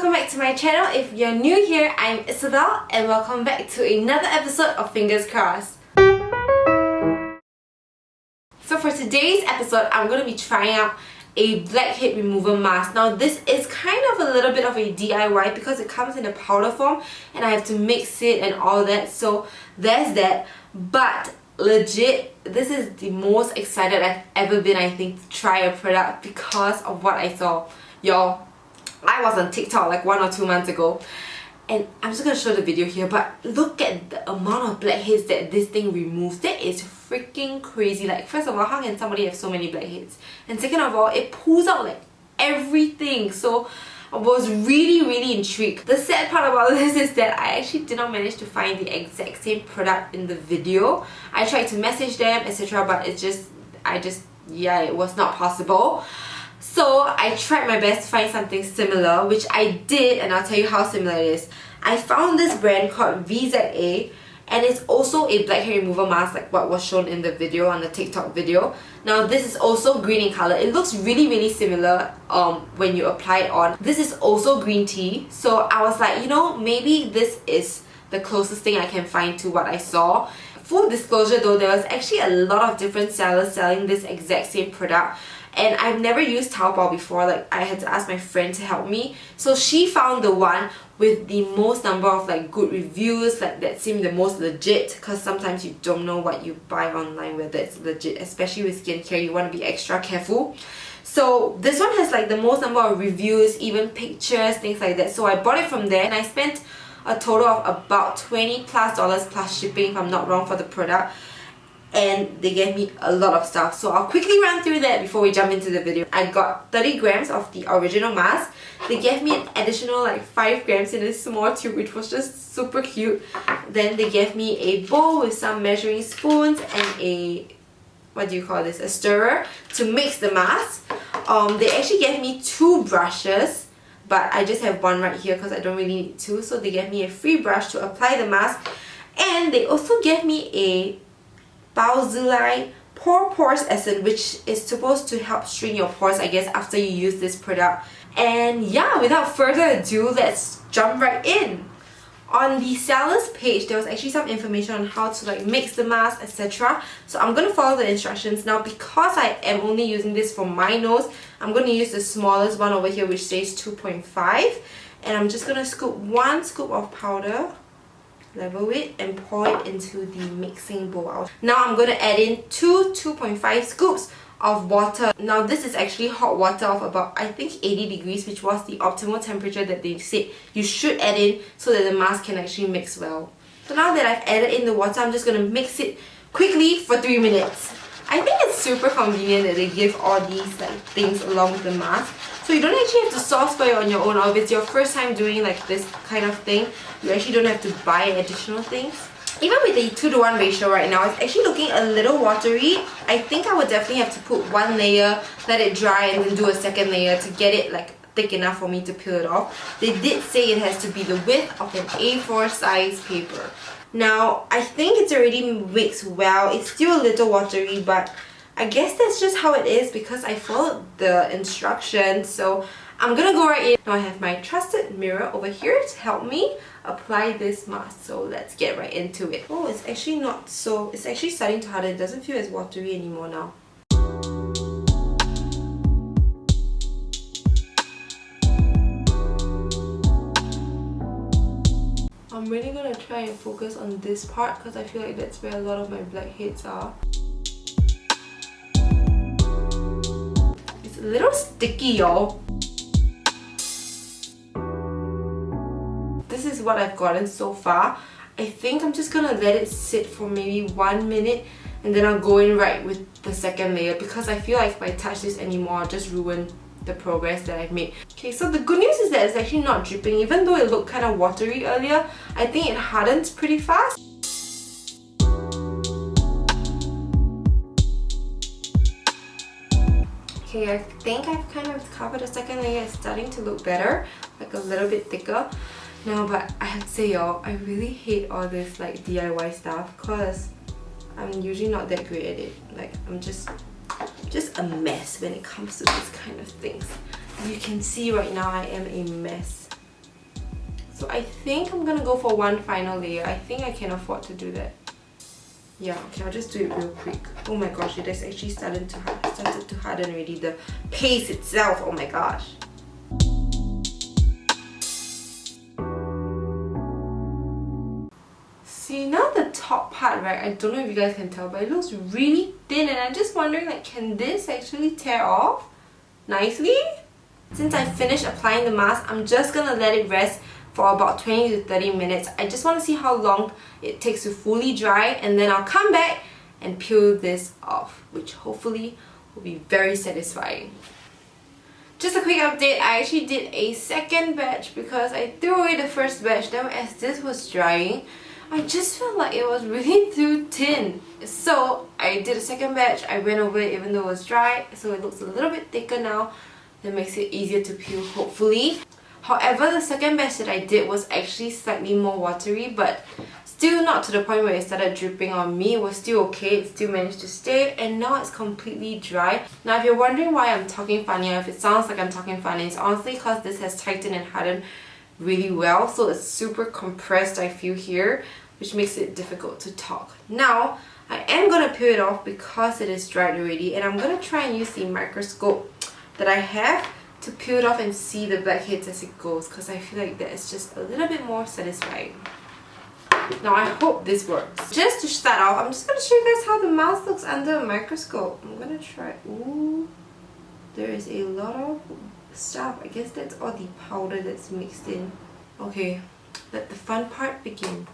welcome back to my channel. If you're new here, I'm Isabel and welcome back to another episode of Fingers Crossed. So for today's episode, I'm going to be trying out a blackhead remover mask. Now this is kind of a little bit of a DIY because it comes in a powder form and I have to mix it and all that, so there's that. But legit, this is the most excited I've ever been, I think, to try a product because of what I saw. Y'all, I was on TikTok like 1 or 2 months ago and I'm just gonna show the video here, but look at the amount of blackheads that this thing removes. That is freaking crazy. Like, first of all, how can somebody have so many blackheads? And second of all, it pulls out like everything. So I was really intrigued. The sad part about this is that I actually did not manage to find the exact same product in the video. I tried to message them, etc., but it was not possible. So I tried my best to find something similar, which I did, and I'll tell you how similar it is. I found this brand called VZA, and it's also a blackhead remover mask like what was shown in the video, on the TikTok video. Now this is also green in color. It looks really similar when you apply it on. This is also green tea, so I was like, you know, maybe this is the closest thing I can find to what I saw. Full disclosure though, there was actually a lot of different sellers selling this exact same product. And I've never used Taobao before. Like, I had to ask my friend to help me. So she found the one with the most number of like good reviews, like that seemed the most legit, because sometimes you don't know what you buy online whether it's legit, especially with skincare. You want to be extra careful. So this one has like the most number of reviews, even pictures, things like that. So I bought it from there and I spent a total of about $20+ plus shipping, if I'm not wrong, for the product. And they gave me a lot of stuff, so I'll quickly run through that before we jump into the video. I got 30 grams of the original mask. They gave me an additional like 5 grams in this small tube, which was just super cute. Then they gave me a bowl with some measuring spoons and a, what do you call this, a stirrer to mix the mask. They actually gave me 2 brushes, but I just have one right here because I don't really need 2. So they gave me a free brush to apply the mask, and they also gave me a VZA pores essence, which is supposed to help shrink your pores, I guess, after you use this product. And yeah, without further ado, let's jump right in. On the seller's page, there was actually some information on how to like mix the mask, etc. So I'm going to follow the instructions. Now, because I am only using this for my nose, I'm going to use the smallest one over here, which says 2.5, and I'm just going to scoop 1 scoop of powder, level it, and pour it into the mixing bowl. Now I'm going to add in 2.5 scoops of water. Now this is actually hot water of about, I think, 80 degrees, which was the optimal temperature that they said you should add in so that the mask can actually mix well. So now that I've added in the water, I'm just going to mix it quickly for 3 minutes. I think it's super convenient that they give all these like things along with the mask. So you don't actually have to source for it on your own, or if it's your first time doing like this kind of thing, you actually don't have to buy additional things. Even with the 2:1 ratio right now, it's actually looking a little watery. I think I would definitely have to put 1 layer, let it dry, and then do a second layer to get it like thick enough for me to peel it off. They did say it has to be the width of an A4 size paper. Now, I think it's already mixed well. It's still a little watery, but I guess that's just how it is because I followed the instructions. So I'm gonna go right in. Now I have my trusted mirror over here to help me apply this mask. So let's get right into it. Oh, it's actually not so... It's actually starting to harden. It doesn't feel as watery anymore now. I'm really gonna try and focus on this part because I feel like that's where a lot of my blackheads are. It's a little sticky, y'all. This is what I've gotten so far. I think I'm just gonna let it sit for maybe 1 minute and then I'll go in right with the second layer, because I feel like if I touch this anymore, I'll just ruin the progress that I've made. Okay, so the good news is that it's actually not dripping. Even though it looked kind of watery earlier, I think it hardens pretty fast. Okay, I think I've kind of covered the second layer. It's starting to look better, like a little bit thicker. No, but I have to say, y'all, I really hate all this like DIY stuff because I'm usually not that great at it. Like, I'm just a mess when it comes to this kind of things. You can see right now I am a mess. So I think I'm gonna go for one final layer. I think I can afford to do that. Yeah, okay, I'll just do it real quick. Oh my gosh, it has actually started to harden already. The paste itself, oh my gosh. See, now the top part, right, I don't know if you guys can tell, but it looks really thin, and I'm just wondering, like, can this actually tear off nicely? Since I finished applying the mask, I'm just gonna let it rest for about 20 to 30 minutes. I just want to see how long it takes to fully dry, and then I'll come back and peel this off, which hopefully will be very satisfying. Just a quick update, I actually did a second batch because I threw away the first batch. Then as this was drying, I just felt like it was really too thin. So I did a second batch, I went over it even though it was dry, so it looks a little bit thicker now. That makes it easier to peel, hopefully. However, the second batch that I did was actually slightly more watery, but still not to the point where it started dripping on me. It was still okay, it still managed to stay, and now it's completely dry. Now if you're wondering why I'm talking funny, or if it sounds like I'm talking funny, it's honestly because this has tightened and hardened really well, so it's super compressed, I feel here, which makes it difficult to talk. Now, I am going to peel it off because it is dried already, and I'm going to try and use the microscope that I have to peel it off and see the blackheads as it goes, because I feel like that is just a little bit more satisfying. Now I hope this works. Just to start off, I'm just going to show you guys how the mask looks under a microscope. I'm going to try. Ooh, there is a lot of stuff. I guess that's all the powder that's mixed in. Okay, let the fun part begin.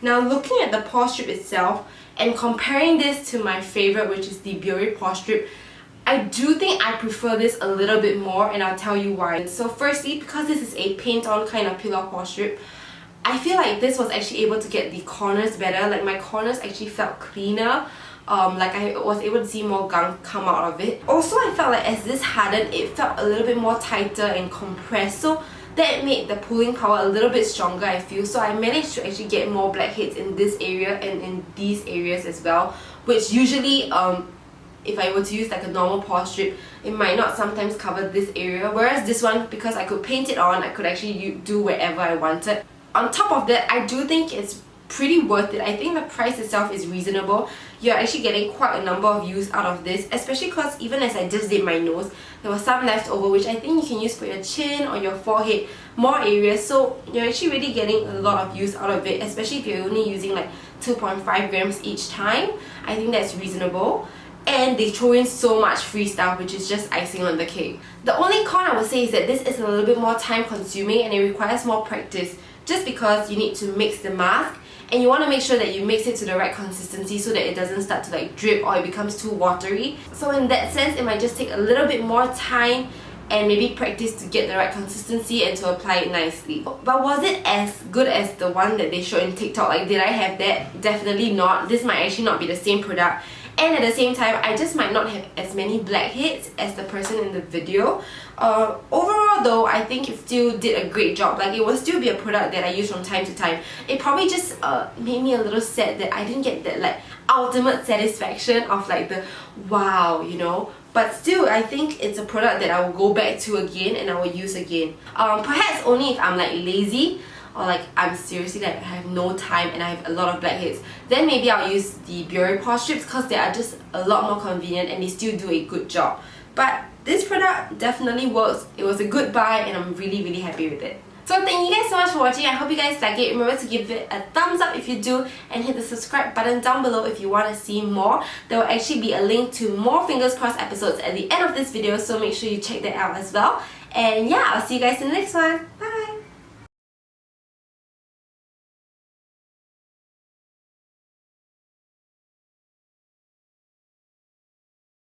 Now looking at the pore strip itself and comparing this to my favorite, which is the Biore pore strip, I do think I prefer this a little bit more, and I'll tell you why. So firstly, because this is a paint-on kind of pillar pore strip, I feel like this was actually able to get the corners better. Like my corners actually felt cleaner. Like I was able to see more gunk come out of it. Also, I felt like as this hardened, it felt a little bit more tighter and compressed. So that made the pulling power a little bit stronger, I feel. So I managed to actually get more blackheads in this area and in these areas as well, which usually if I were to use like a normal pore strip, it might not sometimes cover this area, whereas this one, because I could paint it on, I could actually do wherever I wanted. On top of that, I do think it's pretty worth it. I think the price itself is reasonable. You're actually getting quite a number of use out of this, especially because even as I just did my nose, there was some left over, which I think you can use for your chin or your forehead, more areas. So you're actually really getting a lot of use out of it, especially if you're only using like 2.5 grams each time. I think that's reasonable. And they throw in so much free stuff, which is just icing on the cake. The only con I would say is that this is a little bit more time consuming and it requires more practice, just because you need to mix the mask and you want to make sure that you mix it to the right consistency so that it doesn't start to like drip or it becomes too watery. So in that sense, it might just take a little bit more time and maybe practice to get the right consistency and to apply it nicely. But was it as good as the one that they showed in TikTok? Like, did I have that? Definitely not. This might actually not be the same product. And at the same time, I just might not have as many blackheads as the person in the video. Overall though, I think it still did a great job. Like, it will still be a product that I use from time to time. It probably just made me a little sad that I didn't get that like ultimate satisfaction of like the wow, you know. But still, I think it's a product that I will go back to again and I will use again. Perhaps only if I'm like lazy, or like I'm seriously like I have no time and I have a lot of blackheads, then maybe I'll use the Biore pore strips because they are just a lot more convenient and they still do a good job. But this product definitely works. It was a good buy and I'm really happy with it. So thank you guys so much for watching. I hope you guys like it. Remember to give it a thumbs up if you do, and hit the subscribe button down below if you want to see more. There will actually be a link to more fingers crossed episodes at the end of this video, so make sure you check that out as well. And yeah, I'll see you guys in the next one. Bye!